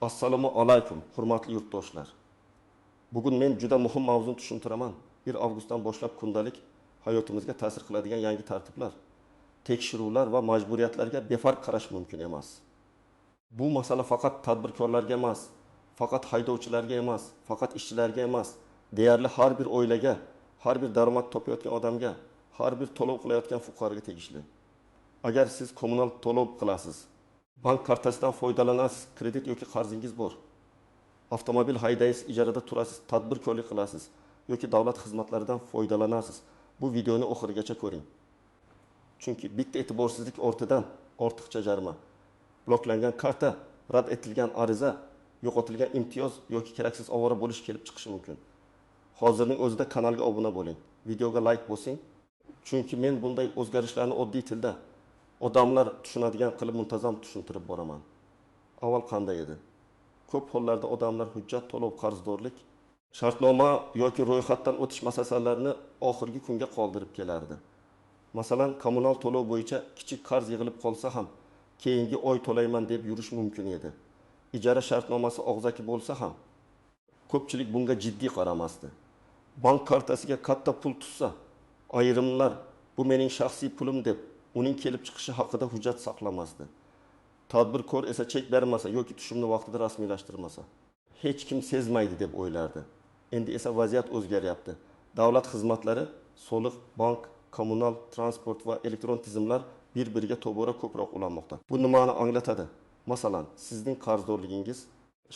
Assalomu alaykum, hurmatli yurtdoshlar. Bugun men juda muhim mavzuni tushuntiraman. 1 avgustdan boshlab kundalik hayotimizga ta'sir qiladigan yangi tartiblar, tekshiruvlar va majburiyatlarga befarq qarash mumkin emas. Bu masala faqat tadbirkorlarga emas, faqat haydovchilarga emas, faqat ishchilarga emas, deyarli har bir oilaga, har bir daromad topayotgan odamga, har bir to'lov qilayotgan fuqaroga tegishli. Agar siz kommunal to'lov qilasiz, bank kartasidan foydalanasiz, kredit yoki qarzingiz bor, avtomobil haydaysiz, ijarada turasiz, tadbirkorlik qilasiz yoki davlat xizmatlaridan foydalanasiz, bu videoni oxirigacha ko'ring. Chunki bitta e'tiborsizlik ortidan ortiqcha jarima, bloklangan karta, rad etilgan ariza, yo'qotilgan imtiyoz yoki keraksiz ovora bo'lish kelib chiqishi mumkin. Hozirning o'zida kanalga obuna bo'ling, videoga like bosing. Chunki men bunday o'zgarishlarni oddiy tilda odamlar tushunadigan qilib muntazam tushuntirib boraman. Avval qanday edi? Ko'p hollarda odamlar hujjat, to'lov, qarzdorlik, shartnoma yoki ro'yxatdan o'tish masalalarini oxirgi kunga qoldirib kelardi. Masalan, kommunal to'lov bo'yicha kichik qarz yig'ilib qolsa ham, keyingi oy to'layman deb yurish mumkin edi. Ijara shartnomasi og'zaki bo'lsa ham, ko'pchilik bunga jiddiy qaramasdi. Bank kartasiga katta pul tutsa, ayrimlar bu mening shaxsiy pulim deb uning kelib chiqishi haqida hujjat saqlamasdi. Tadbirkor esa chek bermasa yoki tushumni vaqtida rasmiylashtirmasa, hech kim sezmaydi deb o'ylardi. Endi esa vaziyat o'zgaryapti. Davlat xizmatlari, soliq, bank, kommunal, transport va elektron tizimlar bir-biriga tobora ko'proq ulanmoqda. Bu nimani anglatadi? Masalan, sizning qarzdorligingiz,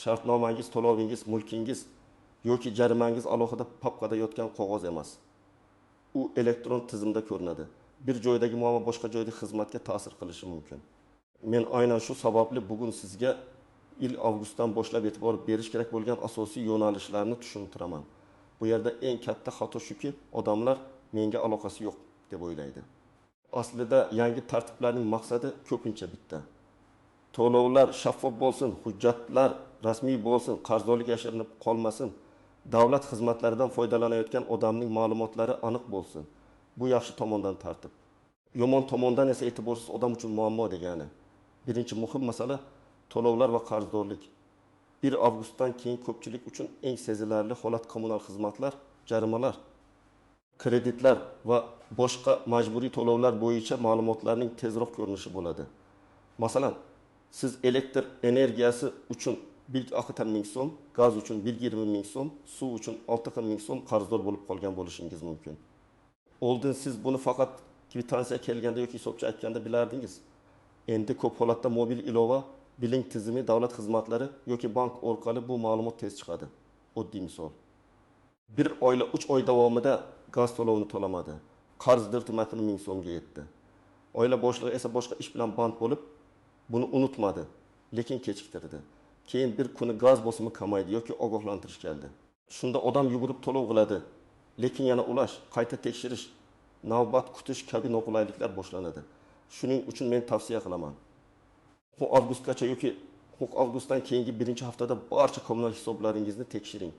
shartnomangiz, to'lovingiz, mulkingiz yoki jarimangiz alohida papkada yotgan qog'oz emas. U elektron tizimda ko'rinadi. Bir joydagi muammo boshqa joydagi xizmatga ta'sir qilishi mumkin. Men aynan shu sababli bugun sizga 1 avgustdan boshlab e'tibor berish kerak bo'lgan asosiy yo'nalishlarni tushuntiraman. Bu yerda eng katta xato shuki, odamlar menga aloqasi yo'q deb o'ylaydi. Aslida yangi tartiblarning maqsadi ko'pincha bitta. To'lovlar shaffof bo'lsin, hujjatlar rasmiy bo'lsin, qarzdorlik yashirinib qolmasin, davlat xizmatlaridan foydalanayotgan odamning ma'lumotlari aniq bo'lsin. Bu yaxshi tomondan tartib. Yomon tomondan esa e'tiborsiz odam uchun muammo degani. Birinchi muhim masala to'lovlar va qarzdorlik. 1 avgustdan keyin ko'pchilik uchun eng sezilarli holat kommunal xizmatlar, jarimalar, kreditlar va boshqa majburiy to'lovlar bo'yicha ma'lumotlarning tezroq ko'rinishi bo'ladi. Masalan, siz elektr energiyasi uchun 1 ming so'm, gaz uchun 120 ming so'm, suv uchun 6 ming so'm qarzdor bo'lib qolgan bo'lishingiz mumkin. Oldin siz buni faqat kvitansiya kelganda yoki hisobchi aytganda bilardingiz. Endi ko'p holatda mobil ilova, biling tizimi, davlat xizmatlari yoki bank orqali bu ma'lumot tez chiqadi. Oddiy misol. 1 oyla 3 oy davomida gaz to'lovini to'lamadi. Qarz dirtimati 1000 so'mga yetdi. Oila boshlig'i esa boshqa ish bilan band bo'lib, buni unutmadi, lekin kechiktirdi. Keyin bir kuni gaz bosimi kamaydi yoki ogohlantirish keldi. Shunda odam yugurib to'lov qiladi, lekin yana ulash, qayta tekshirish, navbat kutish kabi noqulayliklar boshlanadi. Shuning uchun men tavsiya qilaman. Bu avgustgacha yoki 6 avgustdan keyingi 1-haftada barcha kommunal hisoblaringizni tekshiring.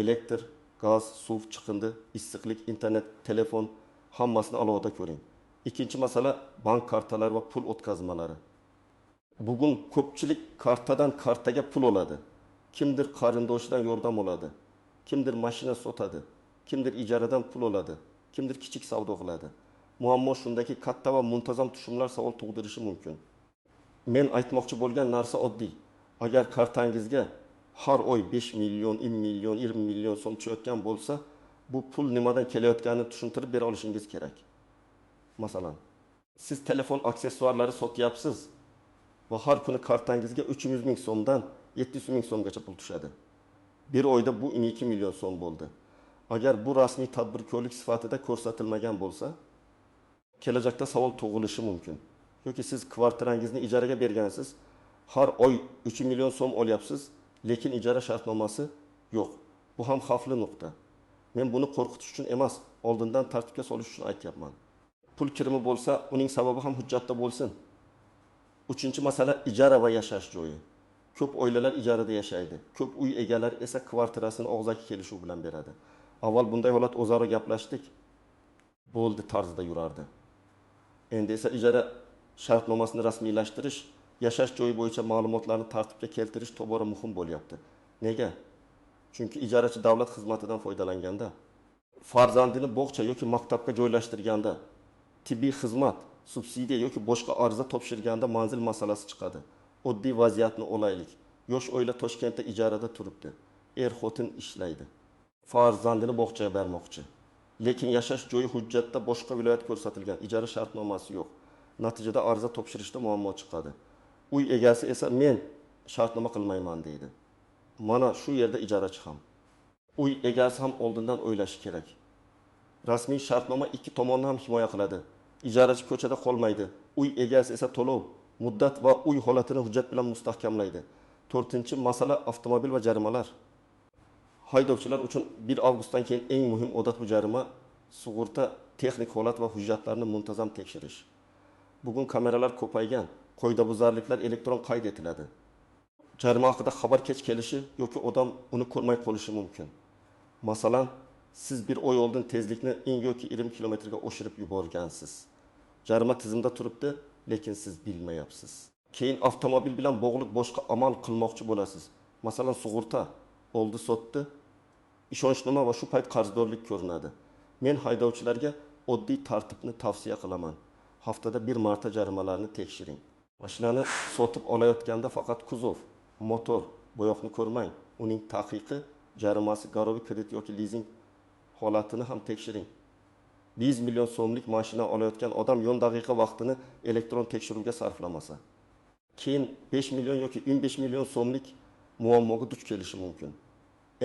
Elektr, gaz, suv, chiqindi, issiqlik, internet, telefon hammasini alohida ko'ring. Ikkinchi masala bank kartalari va pul o'tkazmalari. Bugun ko'pchilik kartadan kartaga pul oladi. Kimdir qarindoshidan yordam oladi. Kimdir mashina sotadi. Kimdir ijaradan pul oladi. Kimdir kichik savdo qiladi. Muammo shundaki, katta va muntazam tushumlar savol tug'dirishi mumkin. Men aytmoqchi bo'lgan narsa oddiy. Agar kartangizga har oy 5 million, 10 million, 20 million so'm tushayotgan bo'lsa, bu pul nimadan kelayotganini tushuntirib bera olishingiz kerak. Masalan, siz telefon aksessuarlari sotyapsiz va har kuni kartangizga 300 ming so'mdan 700 ming so'mgacha pul tushadi. Bir oyda bu 12 million so'm bo'ldi. Agar bu rasmiy tadbirkorlik sifatida ko'rsatilmagan bo'lsa, kelajakda savol tug'ilishi mumkin. Yoki siz kvartirangizni ijaraga bergansiz, har oy 3 million so'm olyapsiz, lekin ijara shartnomasi yo'q. Bu ham xavfli nuqta. Men buni qo'rqitish uchun emas, oldindan tartibga solish uchun aytyapman. Pul kirimi bo'lsa, uning sababi ham hujjatda bo'lsin. Uchinchi masala ijara va yashash joyi. Ko'p oilalar ijarada yashaydi. Ko'p uy egalari esa kvartirasini og'zaki kelishuv bilan beradi. Avval bunday holat o'zaro gaplashdik, bo'ldi tarzida yurardi. Endi esa ijara shartnomasini rasmiylashtirish yashash joyi bo'yicha ma'lumotlarni tartibga keltirish tobora muhim bo'lyapti. Nega? Chunki ijarachi davlat xizmatidan foydalanganda, farzandini bog'cha yoki maktabga joylashtirganda, tibbiy xizmat, subsidiya yoki boshqa ariza topshirganda manzil masalasi chiqadi. Oddiy vaziyatni olaylik. Yosh oila Toshkentda ijarada turibdi. Er-xotin ishlaydi. Farzandini bog'chaga bermoqchi. Lekin yashash joyi hujjatda boshqa viloyat ko'rsatilgan, ijara shartnomasi yo'q. Natijada ariza topshirishda muammo chiqadi. Uy egasi esa men shartnoma qilmayman deydi. Mana shu yerda ijarachi ham, uy egasi ham oldindan o'ylashi kerak. Rasmiy shartnoma ikki tomonni ham himoya qiladi. Ijarachi ko'chada qolmaydi. Uy egasi esa to'lov, muddat va uy holatini hujjat bilan mustahkamlaydi. 4-masala avtomobil va jarimalar. Haydovchilar uchun 1 avgustdan keyin eng muhim odat bu jarima sug'urta, texnik holat va hujjatlarni muntazam tekshirish. Bugun kameralar ko'paygan, qoidabuzarliklar elektron qayd etiladi. Jarima haqida xabar kech kelishi yoki odam uni ko'rmay qolishi mumkin. Masalan, siz bir oy oldin tezlikni eng yoki 20 kilometrga oshirib yuborgansiz. Jarima tizimda turibdi, lekin siz bilmayapsiz. Keyin avtomobil bilan bog'liq boshqa amal qilmoqchi bo'lasiz. Masalan, sug'urta oldi sotdi, ishonchnomasi va shu payt qarzdorlik ko'rinadi. Men haydovchilarga oddiy tartibni tavsiya qilaman. Haftada 1 marta jarimalarni tekshiring. Mashinani sotib olayotganda faqat kuzov, motor, bo'yoqni ko'rmang. Uning taqiqi, jarimasi, garoviy kredit yoki lizing holatini ham tekshiring. 100 million so'mlik mashina olayotgan odam 10 daqiqa vaqtini elektron tekshiruvga sarflamasa, keyin 5 million yoki 15 million so'mlik muammoga duch kelishi mumkin.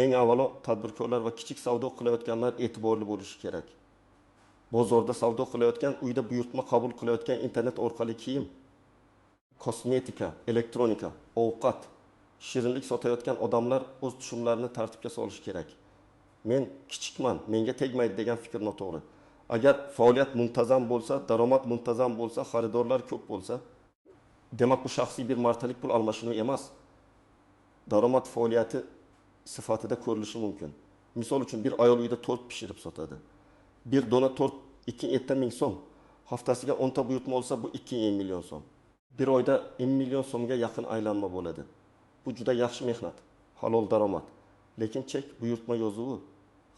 Eng avvalo tadbirkorlar va kichik savdo qilayotganlar e'tiborli bo'lishi kerak. Bozorda savdo qilayotgan, uyda buyurtma qabul qilayotgan, internet orqali kiyim, kosmetika, elektronika, ovqat, shirinlik sotayotgan odamlar o'z tushumlarini tartibga solishi kerak. Men kichikman, menga tegmaydi degan fikr noto'g'ri. Agar faoliyat muntazam bo'lsa, daromad muntazam bo'lsa, xaridorlar ko'p bo'lsa, demak bu shaxsiy bir martalik pul almashinuv emas. Daromad faoliyati sifatida ko'rilishi mumkin. Misol uchun bir ayol uyda tort pishirib sotadi. Bir dona tort 2 ming so'm. Haftasiga 10 ta buyurtma olsa bu 2 million so'm. Bir oyda 10 million so'mga yaqin aylanma bo'ladi. Bu juda yaxshi mehnat, halol daromad. Lekin chek, buyurtma yozuvi,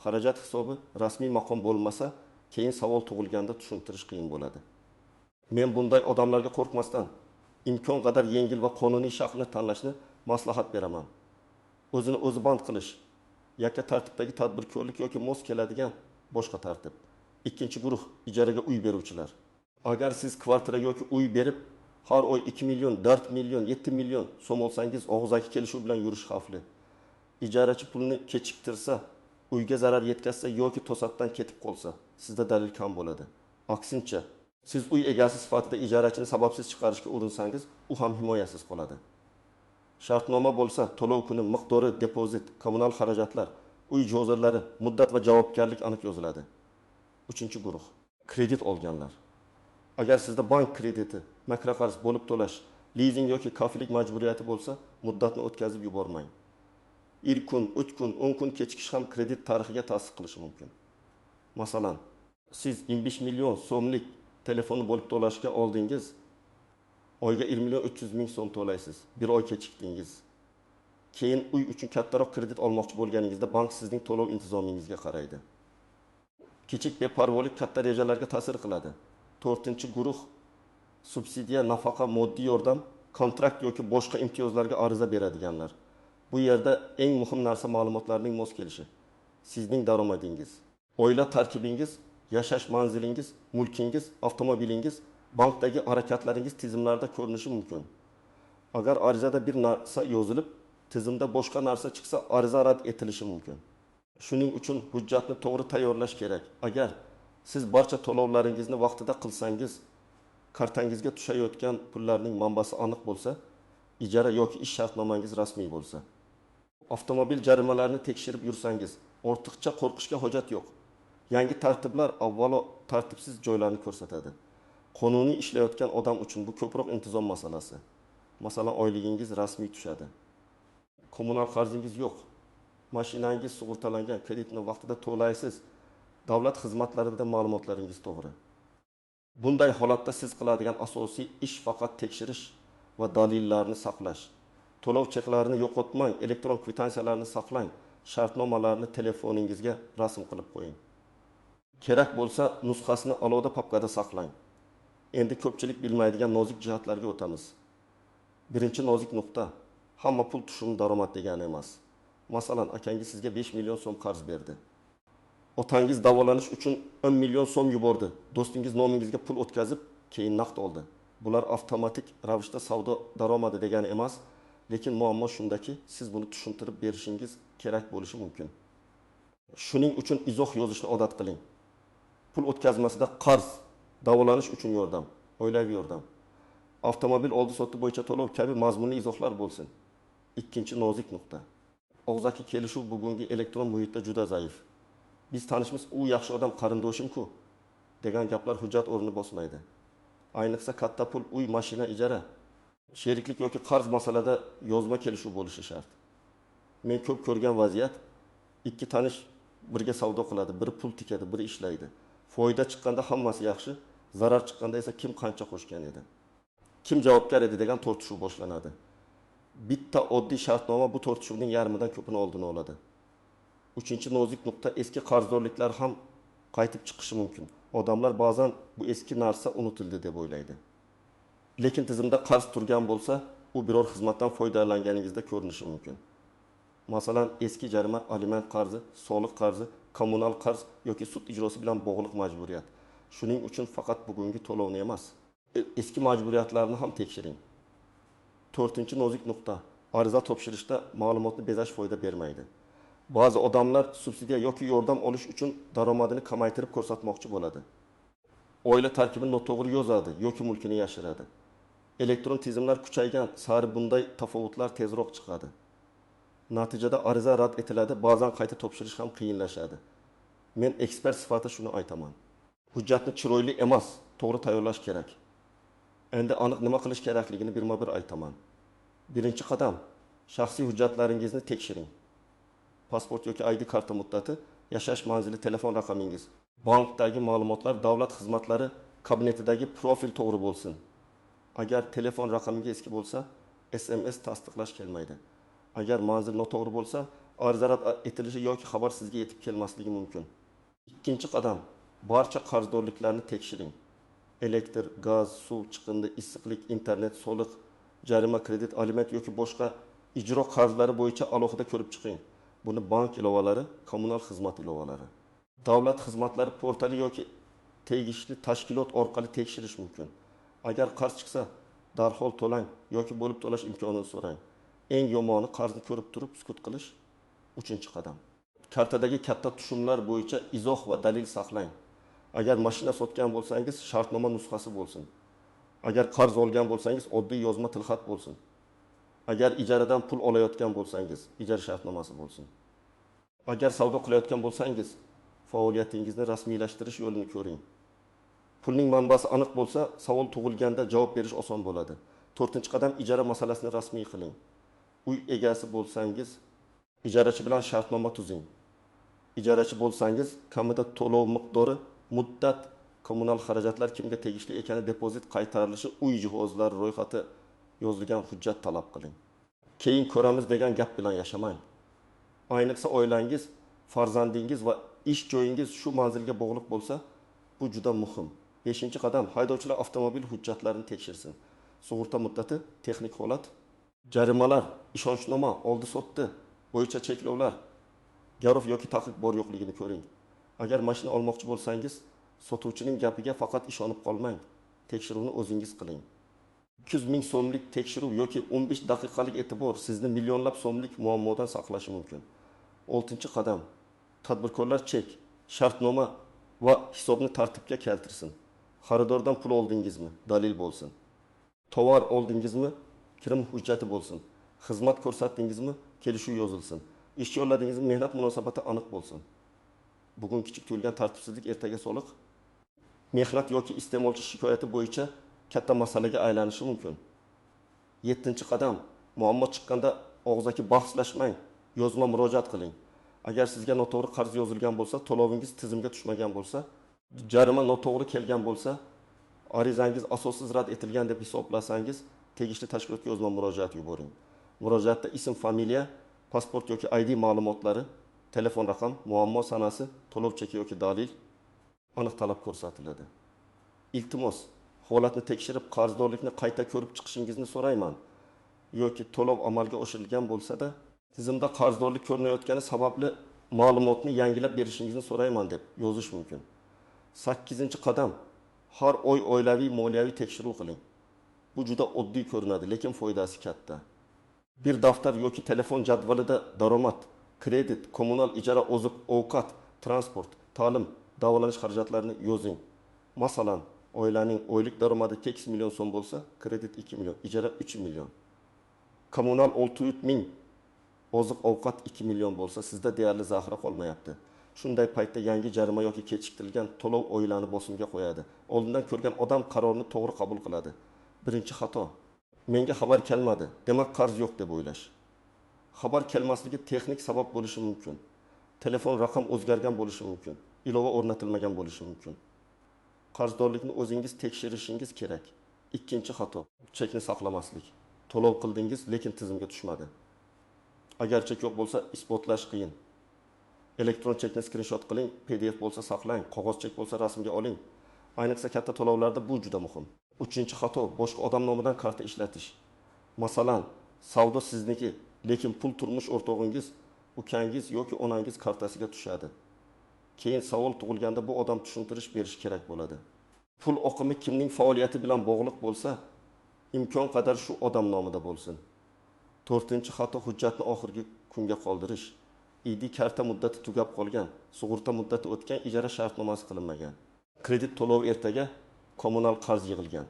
xarajat hisobi rasmiy maqom bo'lmasa, keyin savol tug'ilganda tushuntirish qiyin bo'ladi. Men bunday odamlarga qo'rqmasdan, imkon qadar yengil va qonuniy shaxsni tanlashni maslahat beraman. O'zini o'zi band qilish, yakka tartibdagi tadbirkorlik yoki mos keladigan boshqa tartib. Ikkinchi guruh, ijaraga uy beruvchilar. Agar siz kvartira yoki uy berib, har oy 2 million, 4 million, 7 million so'm olsangiz, og'zaki kelishuv bilan yurish xavfli. Ijarachi pulni kechiktirsa, uyga zarar yetkazsa yoki to'satdan ketib qolsa, sizda dalil kam bo'ladi. Aksincha, siz uy egasi sifatida ijarachini sababsiz chiqarishga urinsangiz, u ham himoyasiz qoladi. Shartnoma bo'lsa, to'lov kuni, miqdori, depozit, kommunal xarajatlar, uy jozirlari, muddat va javobgarlik aniq yoziladi. 3-guruh, kredit olganlar. Agar sizda bank krediti, makraqarz bo'lib to'lash, lizing yoki kafillik majburiyati bo'lsa, muddatni o'tkazib yubormang. 1 kun, 3 kun, 10 kun kechikish ham kredit tarixiga ta'sir qilishi mumkin. Masalan, siz 25 million so'mlik telefonni bo'lib to'lashga oldingiz, oyga 1 million 300 ming so'm to'laysiz. Bir oy kechikdingiz. Keyin uy uchun kattaroq kredit olmoqchi bo'lganingizda bank sizning to'lov intizomingizga qaraydi. Kichik beparvolik katta rejalarga ta'sir qiladi. 4-guruh, subsidiya, nafaqa, moddiy yordam, kontrakt yoki boshqa imtiyozlarga ariza beradiganlar. Bu yerda eng muhim narsa ma'lumotlarning mos kelishi. Sizning daromadingiz, oila tarkibingiz, yashash manzilingiz, mulkingiz, avtomobilingiz, bankdagi harakatlaringiz tizimlarda ko'rinishi mumkin. Agar arizada bir narsa yozilib, tizimda boshqa narsa chiqsa, ariza rad etilishi mumkin. Shuning uchun hujjatni to'g'ri tayyorlash kerak. Agar siz barcha to'lovlaringizni vaqtida qilsangiz, kartangizga tushayotgan pullarning manbasi aniq bo'lsa, ijara yoki ish shartnomangiz rasmiy bo'lsa, avtomobil jarimalarini tekshirib yursangiz, ortiqcha qo'rqishga hojat yo'q. Yangi tartiblar avvalo tartibsiz joylarni ko'rsatadi. Qonuniy ishlayotgan odam uchun bu ko'proq intizom masalasi. Masalan, oyligingiz rasmiy tushadi. Kommunal qarzingiz yo'q. Mashinangiz sug'urtalangan, kreditni vaqtida to'laysiz. Davlat xizmatlarida ma'lumotlaringiz to'g'ri. Bunday holatda siz qiladigan asosiy ish faqat tekshirish va dalillarni saqlash. To'lov cheklarini yo'qotmang, elektron kvitansiyalarni saqlang, shartnomalarni telefoningizga rasm qilib qo'ying. Kerak bo'lsa, nusxasini alohida papkada saqlang. Endi ko'pchilik bilmaydigan nozik jihatlarga o'tamiz. Birinchi nozik nuqta: hamma pul tushum daromad degani emas. Masalan, akangiz sizga 5 million so'm qarz berdi. Otangiz davolanish uchun 10 million so'm yubordi. Do'stingiz nomingizga pul o'tkazib, keyin naqd oldi. Bular avtomatik ravishda savdo daromadi degani emas, lekin muammo shundaki, siz buni tushuntirib berishingiz kerak bo'lishi mumkin. Shuning uchun izoh yozishni odat qiling. Pul o'tkazmasida qarz, davolanish uchun yordam, oilaviy yordam, avtomobil oldi-sotdi bo'yicha to'lov kabi mazmunli izohlar bo'lsin. Ikkinchi nozik nuqta: og'zaki kelishuv bugungi elektron muhitda juda zaif. Biz tanishmiz, u yaxshi odam, qarindoshim-ku degan gaplar hujjat o'rnini bosmaydi. Ayniqsa katta pul, uy, mashina ijara, sheriklik yoki qarz masalada yozma kelishuv bo'lishi shart. Men ko'p ko'rgan vaziyat: ikki tanish birga savdo qiladi, biri pul tikadi, biri ishlaydi. Foyda chiqqanda hammasi yaxshi, zarar chiqqanda esa kim qancha qo'shgan edi, kim javobgar edi degan tortishuv boshlanadi. Bitta oddiy shartnoma bu tortishuvning yarmidan ko'pini oldini oladi. Uchinchi nozik nuqta: eski qarzdorliklar ham qaytib chiqishi mumkin. Odamlar ba'zan bu eski narsa unutildi deb o'ylaydi. Lekin tizimda qarz turgan bo'lsa, u biror xizmatdan foydalanganingizda ko'rinishi mumkin. Masalan, eski jarima, aliment qarzi, soliq qarzi, kommunal qarz yoki sud ijrosi bilan bog'liq majburiyat. Shuning uchun faqat bugungi to'lovni emas, eski majburiyatlarni ham tekshiring. To'rtinchi nozik nuqta: ariza topshirishda ma'lumotni bezash foyda bermaydi. Ba'zi odamlar subsidiya yoki yordam olish uchun daromadini kamaytirib ko'rsatmoqchi bo'ladi. Oila tarkibini noto'g'ri yozadi yoki mulkini yashiradi. Elektron tizimlar kuchaygan sari bunday tafovutlar tezroq chiqadi. Natijada ariza rad etiladi, ba'zan qayta topshirish ham qiyinlashadi. Men ekspert sifatida shuni aytaman: hujjatni chiroyli emas, to'g'ri tayyorlash kerak. Endi aniq nima qilish kerakligini birma-bir aytaman. Birinchi qadam: shaxsiy hujjatlaringizni tekshiring. Pasport yoki ID karta muddati, yashash manzili, telefon raqamingiz, bankdagi ma'lumotlar, davlat xizmatlari kabinetidagi profil to'g'ri bo'lsin. Agar telefon raqamingiz eski bo'lsa, SMS tasdiqlash kelmaydi. Agar manzil noto'g'ri bo'lsa, ariza rad etilishi yoki xabar sizga yetib kelmasligi mumkin. Ikkinchi qadam: barcha qarzdorliklarni tekshiring. Elektr, gaz, suv, chiqindi, issiqlik, internet, soliq, jarima, kredit, aliment yoki boshqa ijro qarzlari bo'yicha alohida ko'rib chiqing. Buni bank ilovalari, kommunal xizmat ilovalari, davlat xizmatlari portali yoki tegishli tashkilot orqali tekshirish mumkin. Agar qarz chiqsa, darhol to'lang yoki bo'lib to'lash imkonini so'rang. Eng yomoni qarzni ko'rib turib sukut qilish. Uchinchi qadam: kartadagi katta tushumlar bo'yicha izoh va dalil saqlang. Agar mashina sotgan bo'lsangiz, shartnoma nusxasi bo'lsin. Agar qarz olgan bo'lsangiz, oddiy yozma tilxat bo'lsin. Agar ijaradan pul olayotgan bo'lsangiz, ijara shartnomasi bo'lsin. Agar savdo qilayotgan bo'lsangiz, faoliyatingizni rasmiylashtirish yo'lini ko'ring. Pulning manbasi aniq bo'lsa, savol tug'ilganda javob berish oson bo'ladi. To'rtinchi qadam: ijara masalasini rasmiy qiling. Uy egasi bo'lsangiz, ijarachi bilan shartnoma tuzing. Ijarachi bo'lsangiz, kamida to'lov miqdori, muddat, kommunal xarajatlar kimga tegishli ekani, depozit qaytarilishi, uy jihozlari ro'yxati yozilgan hujjat talab qiling. Keyin ko'ramiz degan gap bilan yashamang. Ayniqsa oilangiz, farzandingiz va ish joyingiz shu manzilga bog'liq bo'lsa, bu juda muhim. 5-qadam: haydovchilar avtomobil hujjatlarini tekshirsin. Sug'urta muddati, texnik holat, jarimalar, ishonchnoma, oldi-sotdi bo'yicha cheklovlar, garov yoki taqiq bor yo'qligini ko'ring. Agar mashina olmoqchi bo'lsangiz, sotuvchining gapiga faqat ishonib qolmang. Tekshiruvni o'zingiz qiling. 200 ming so'mlik tekshiruv yoki 15 daqiqalik e'tibor sizni millionlab so'mlik muammodan saqlashi mumkin. 6-qadam: tadbirkorlar chek, shartnoma va hisobni tartibga keltirsin. Xaridordan pul oldingizmi? Dalil bo'lsin. Tovar oldingizmi? Kirim hujjati bo'lsin. Xizmat ko'rsatdingizmi? Kelishuv yozilsin. Ish yo'lladingizmi? Mehnat munosabati aniq bo'lsin. Bugun kichik tuyulgan tartibsizlik ertaga soliq, mehnat yoki iste'molchi shikoyati bo'yicha katta masalaga aylanishi mumkin. 7-qadam: muammo chiqqanda og'zaki bahslashmang, yozma murojaat qiling. Agar sizga noto'g'ri qarz yozilgan bo'lsa, to'lovingiz tizimga tushmagan bo'lsa, jarima noto'g'ri kelgan bo'lsa, arizangiz asossiz rad etilgan deb hisoblasangiz, tegishli tashkilotga yozma murojaat yuboring. Murojaatda ism, familiya, pasport yoki ID ma'lumotlari, telefon raqam, muammo sanasi, to'lov cheki yoki dalil aniq talab ko'rsatiladi. Iltimos, holatni tekshirib qarzdorlikni qayta ko'rib chiqishingizni so'rayman. Yoki to'lov amalga oshirilgan bo'lsa-da, tizimda qarzdorlik ko'rinayotgani sababli ma'lumotni yangilab berishingizni so'rayman deb yozish mumkin. 8-qadam, har oy oilaviy moliyaviy tekshiruv qiling. Bu juda oddiy ko'rinadi, lekin foydasi katta. Bir daftar yoki telefon jadvalida daromad, kredit, kommunal ijara, oziq-ovqat, transport, ta'lim, davolanish xarajatlarini yozing. Masalan, oilaning oylik daromadi 8 million so'm bo'lsa, kredit 2 million, ijara 3 million. Kommunal 600 ming, oziq-ovqat 2 million bo'lsa, sizda deyarli zaxira qolmayapti. Shunday paytda yangi jarima yoki kechiktirilgan to'lov oilani bosimga qo'yadi. Oldindan ko'rgan odam qarorni to'g'ri qabul qiladi. Birinchi xato. Menga xabar kelmadi, demak qarz yo'q deb o'ylash. Xabar kelmasligi texnik sabab bo'lishi mumkin. Telefon raqam o'zgargan bo'lishi mumkin. Ilova o'rnatilmagan bo'lishi mumkin. Qarzdorlikni o'zingiz tekshirishingiz kerak. Ikkinchi xato. Chekni saqlamaslik. To'lov qildingiz, lekin tizimga tushmadi. Agar chek yo'q bo'lsa, isbotlash qiyin. Elektron chekni skrinshot qiling, PDF bo'lsa saqlang, qog'oz chek bo'lsa rasmga oling. Ayniqsa katta to'lovlarda bu juda muhim. Uchinchi xato, boshqa odam nomidan karta ishlatish. Masalan, savdo sizniki, lekin pul turmush o'rtog'ingiz, ukangiz yoki onangiz kartasiga tushadi. Keyin savol tug'ilganda bu odam tushuntirish berish kerak bo'ladi. Pul oqimi kimning faoliyati bilan bog'liq bo'lsa, imkon qadar shu odam nomida bo'lsin. To'rtinchi xato, hujjatni oxirgi kunga qoldirish. ID karta muddati tugab qolgan, sug'urta muddati o'tgan, ijara shartnomasi qilinmagan. Kredit to'lovi ertaga, kommunal qarz yig'ilgan.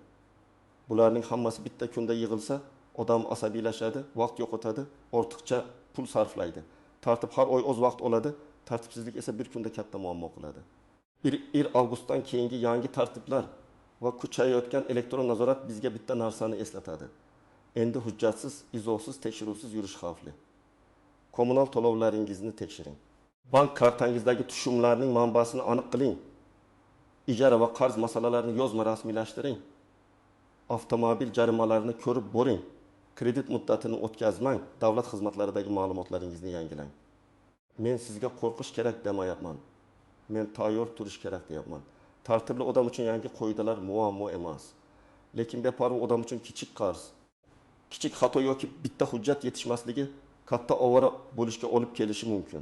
Bularning hammasi bitta kunda yig'ilsa, odam asabiylashadi, vaqt yo'qotadi, ortiqcha pul sarflaydi. Tartib har oy o'z vaqt oladi, tartibsizlik esa bir kunda katta muammo qiladi. 1 avgustdan keyingi yangi tartiblar va kuchayayotgan elektron nazorat bizga bitta narsani eslatadi. Endi hujjatsiz, izohsiz, tekshiruvsiz yurish xavfli. Kommunal to'lovlaringizni tekshiring. Bank kartangizdagi tushumlarning manbasini aniq qiling. Ijara va qarz masalalarini yozma rasmiylashtiring. Avtomobil jarimalarini ko'rib boring. Kredit muddatini o'tkazmang. Davlat xizmatlaridagi ma'lumotlaringizni yangilang. Men sizga qo'rqish kerak demayapman. Men tayyor turish kerak deyapman. Tartibli odam uchun yangi qoidalar muammo emas. Lekin beparvo odam uchun kichik qarz, kichik xato yoki bitta hujjat yetishmasligi katta ovora bo'lishga olib kelishi mumkin.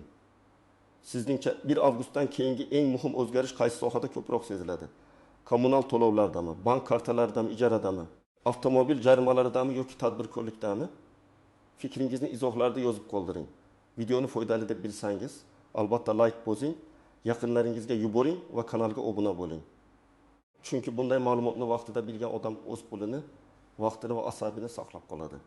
Sizningcha 1 avgustdan keyingi eng muhim o'zgarish qaysi sohada ko'proq seziladi? Kommunal to'lovlardami, bank kartalaridami, ijaradami, avtomobil jarimalaridami yoki tadbirkorlikdami? Fikringizni izohlarda yozib qoldiring. Videoni foydali deb bilsangiz, albatta like bosing, yaqinlaringizga yuboring va kanalga obuna bo'ling. Chunki bunday ma'lumotni vaqtida bilgan odam o'z pulini, vaqtini va asabini saqlab qoladi.